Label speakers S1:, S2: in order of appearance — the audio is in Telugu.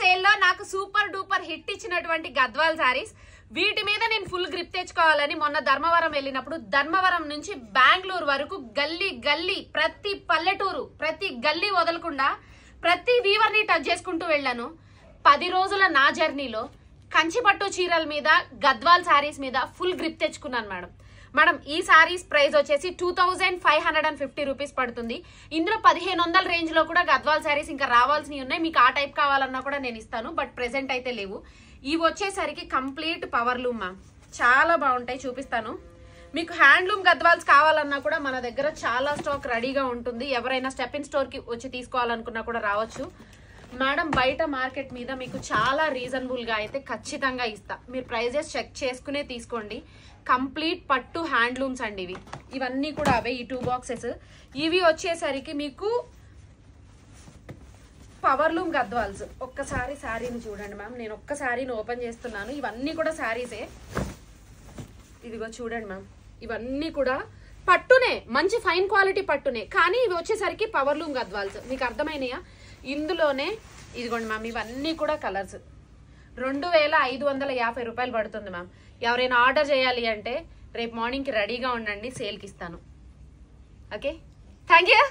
S1: సేల్ లో నాకు సూపర్ డూపర్ హిట్ ఇచ్చినటువంటి గద్వాల్ సారీస్. వీటి మీద నేను ఫుల్ గ్రిప్ తెచ్చుకోవాలని మొన్న ధర్మవరం వెళ్ళినప్పుడు ధర్మవరం నుంచి బెంగళూరు వరకు గల్లీ గల్లీ ప్రతి పల్లెటూరు ప్రతి గల్లీ వదలకుండా ప్రతి వీవర్ ని టచ్ చేసుకుంటూ వెళ్ళాను. 10 రోజుల నా జర్నీలో కంచిపట్టు చీరల మీద గద్వాల్ సారీస్ మీద ఫుల్ గ్రిప్ తెచ్చుకున్నాను మేడం. ఈ సారీస్ ప్రైస్ వచ్చేసి 2550 రూపీస్ పడుతుంది. ఇందులో 1500 రేంజ్ లో కూడా గద్వాల్ సారీస్ ఇంకా రావాల్సినవి ఉన్నాయి. మీకు ఆ టైప్ కావాలన్నా కూడా నేను ఇస్తాను, బట్ ప్రెసెంట్ అయితే లేవు. ఇవి వచ్చేసరికి కంప్లీట్ పవర్ లూమ్ మ్యామ్, చాలా బాగుంటాయి, చూపిస్తాను. మీకు హ్యాండ్లూమ్ గద్వాల్స్ కావాలన్నా కూడా మన దగ్గర చాలా స్టాక్ రెడీగా ఉంటుంది. ఎవరైనా స్టెప్ ఇన్ స్టోర్ కి వచ్చి తీసుకోవాలనుకున్నా కూడా రావచ్చు మేడం. బయట మార్కెట్ మీద మీకు చాలా రీజనబుల్ గా అయితే ఖచ్చితంగా ఇస్తా. మీరు ప్రైజెస్ చెక్ చేసుకునే తీసుకోండి. కంప్లీట్ పట్టు హ్యాండ్లూమ్స్ అండి ఇవి. ఇవన్నీ కూడా అవే, ఈ 2 బాక్సెస్. ఇవి వచ్చేసరికి మీకు పవర్ లూమ్ గద్వాల్స్. ఒక్కసారి శారీని చూడండి మ్యామ్, నేను ఒక్క శారీని ఓపెన్ చేస్తున్నాను. ఇవన్నీ కూడా శారీసే, ఇదిగో చూడండి మ్యామ్. ఇవన్నీ కూడా పట్టునే, మంచి ఫైన్ క్వాలిటీ పట్టునే, కానీ ఇవి వచ్చేసరికి పవర్ లూమ్ గద్వాల్స్. మీకు అర్థమైనాయా? ఇందులోనే ఇదిగోండి మ్యామ్, ఇవన్నీ కూడా కలర్స్. 2550 రూపాయలు పడుతుంది మ్యామ్. ఎవరైనా ఆర్డర్ చేయాలి అంటే రేపు మార్నింగ్కి రెడీగా ఉండండి, సేల్కి ఇస్తాను. Okay, thank you.